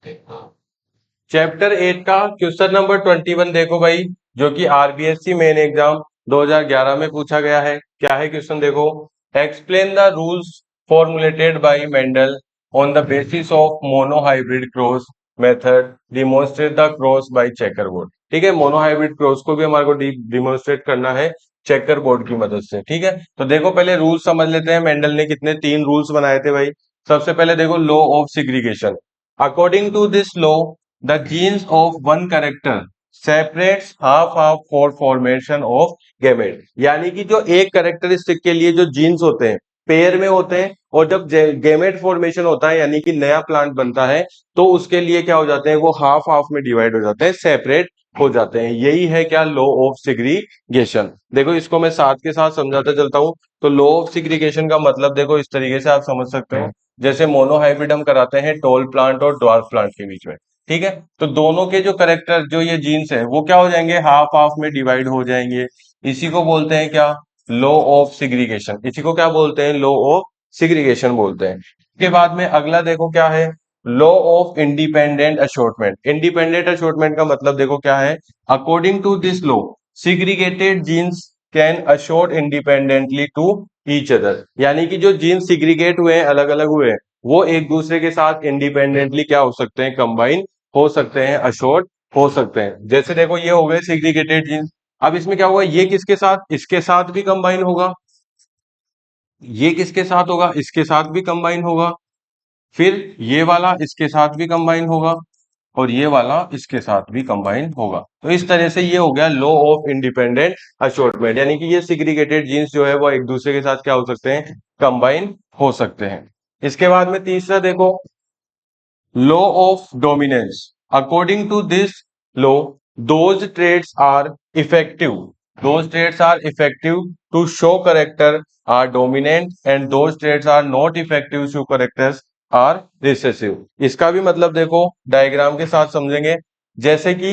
Chapter 8 का question number 21 देखो भाई, जो कि आरबीएससी मेन एग्जाम 2011 में पूछा गया है। क्या है क्वेश्चन देखो, explain the rules formulated bye Mendel on the basis of monohybrid cross method, demonstrate the cross bye checker board. ठीक है, मोनोहाइब्रिड क्रॉस को भी हमारे को डिमोन्स्ट्रेट करना है चेकर बोर्ड की मदद से। ठीक है, तो देखो पहले रूल्स समझ लेते हैं। मेंडल ने कितने 3 रूल्स बनाए थे भाई। सबसे पहले देखो law of segregation. According to this law, the genes of one character separates half half for formation of gamete। यानी कि जो एक कैरेक्टरिस्टिक के लिए जो जीन्स होते हैं पेयर में होते हैं, और जब गेमेट फॉर्मेशन होता है यानी कि नया प्लांट बनता है, तो उसके लिए क्या हो जाते हैं, वो हाफ हाफ में डिवाइड हो जाते हैं, सेपरेट हो जाते हैं। यही है क्या, लॉ ऑफ सिग्रीगेशन। देखो इसको मैं साथ के साथ समझाता चलता हूं। तो लॉ ऑफ सिग्रीगेशन का मतलब देखो इस तरीके से आप समझ सकते हो, जैसे मोनोहाइब्रिड हम कराते हैं टॉल प्लांट और ड्वार्फ प्लांट के बीच में। ठीक है, तो दोनों के जो करेक्टर जो ये जीन्स है वो क्या हो जाएंगे, हाफ हाफ में डिवाइड हो जाएंगे। इसी को बोलते हैं क्या, लॉ ऑफ सिग्रीगेशन। इसी को क्या बोलते हैं, लॉ ऑफ सिग्रीगेशन बोलते हैं। इसके बाद में अगला देखो क्या है, law of independent assortment. Independent assortment का मतलब देखो क्या है, according to this law segregated genes can assort independently to each other. यानी कि जो जीन्स सिग्रीगेट हुए हैं, अलग अलग हुए हैं, वो एक दूसरे के साथ इंडिपेंडेंटली क्या हो सकते हैं, कंबाइन हो सकते हैं, अशोर्ट हो सकते हैं। जैसे देखो ये हो गए सिग्रीगेटेड जीन्स। अब इसमें क्या होगा, ये किसके साथ, इसके साथ भी कंबाइन होगा, ये किसके साथ होगा, इसके साथ भी कंबाइन होगा, फिर ये वाला इसके साथ भी कंबाइन होगा, और ये वाला इसके साथ भी कंबाइन होगा। तो इस तरह से ये हो गया लॉ ऑफ इंडिपेंडेंट अशॉर्टमेंट। यानी कि ये सिग्रीगेटेड जीन्स जो है वो एक दूसरे के साथ क्या हो सकते हैं, कंबाइन हो सकते हैं। इसके बाद में तीसरा देखो, law of dominance. According to this law, those traits are effective those traits are effective to show character are dominant, and those traits are not effective to show characters are recessive। इसका भी मतलब देखो diagram के साथ समझेंगे। जैसे कि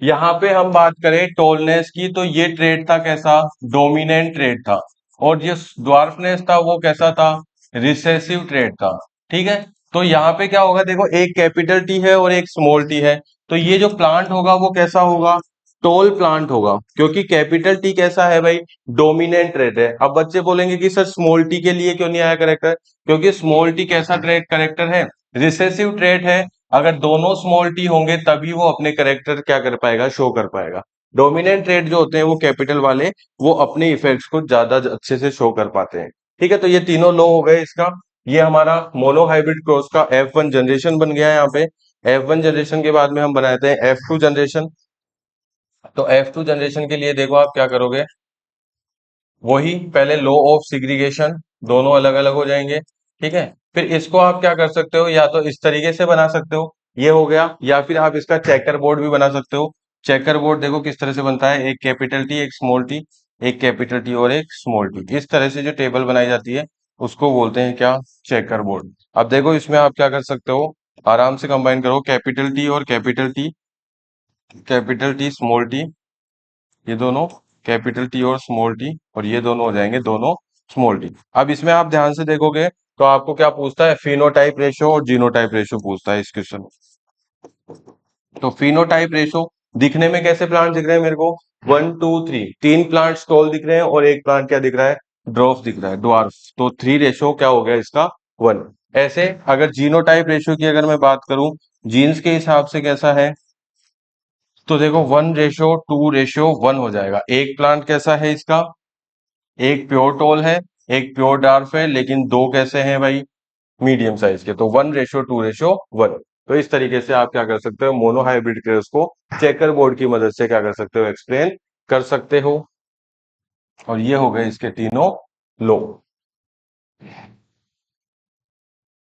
यहाँ पे हम बात करें टॉलनेस की, तो ये ट्रेट था कैसा, डोमिनेंट ट्रेट था, और जो ड्वार्फनेस था वो कैसा था, रिसेसिव ट्रेट था। ठीक है, तो यहाँ पे क्या होगा देखो, एक कैपिटल टी है और एक स्मॉल टी है, तो ये जो प्लांट होगा वो कैसा होगा, टॉल प्लांट होगा, क्योंकि कैपिटल टी कैसा है भाई, डोमिनेंट ट्रेट है। अब बच्चे बोलेंगे कि सर स्मॉल टी के लिए क्यों नहीं आया करेक्टर, क्योंकि स्मॉल टी कैसा ट्रेट करेक्टर है, रिसेसिव ट्रेट है। अगर दोनों स्मॉल टी होंगे तभी वो अपने करेक्टर क्या कर पाएगा, शो कर पाएगा। डोमिनेंट ट्रेट जो होते हैं वो कैपिटल वाले, वो अपने इफेक्ट्स को ज्यादा अच्छे से शो कर पाते हैं। ठीक है, तो ये तीनों लॉ हो गए इसका। ये हमारा मोनोहाइब्रिड क्रॉस का F1 जनरेशन बन गया है यहाँ पे। F1 जनरेशन के बाद में हम बनाते हैं F2 जनरेशन। तो F2 जनरेशन के लिए देखो आप क्या करोगे, वही पहले लॉ ऑफ सिग्रीगेशन, दोनों अलग अलग हो जाएंगे। ठीक है, फिर इसको आप क्या कर सकते हो, या तो इस तरीके से बना सकते हो, ये हो गया, या फिर आप इसका चेकर बोर्ड भी बना सकते हो। चेकर बोर्ड देखो किस तरह से बनता है, एक कैपिटल टी एक स्मॉल टी, एक कैपिटल टी और एक स्मॉल टी, इस तरह से जो टेबल बनाई जाती है उसको बोलते हैं क्या, चेकर बोर्ड। अब देखो इसमें आप क्या कर सकते हो, आराम से कंबाइन करो कैपिटल टी और capital T, capital T small T, ये दोनों कैपिटल टी और स्मॉल टी, और ये दोनों हो जाएंगे दोनों स्मॉल टी। अब इसमें आप ध्यान से देखोगे तो आपको क्या पूछता है, फिनोटाइप रेशो और जीनोटाइप रेशो पूछता है इस क्वेश्चन में। तो फिनोटाइप रेशो, दिखने में कैसे प्लांट दिख रहे हैं मेरे को, 1 2 3, 3 प्लांट टॉल दिख रहे हैं और एक प्लांट क्या दिख रहा है, ड्वार्फ दिख रहा है, ड्वार्फ। तो 3 रेशो क्या हो गया इसका, 1। ऐसे अगर जीनोटाइप रेशो की अगर मैं बात करूं, जीन्स के हिसाब से कैसा है, तो देखो 1:2:1 हो जाएगा। एक प्लांट कैसा है इसका, एक प्योर टोल है, एक प्योर डार्फ है, लेकिन दो कैसे हैं भाई, मीडियम साइज के, तो 1:2:1। तो इस तरीके से आप क्या कर सकते हो, मोनोहाइब्रिड क्रॉस को चेकर बोर्ड की मदद से क्या कर सकते हो, एक्सप्लेन कर सकते हो। और ये हो गए इसके तीनों लो।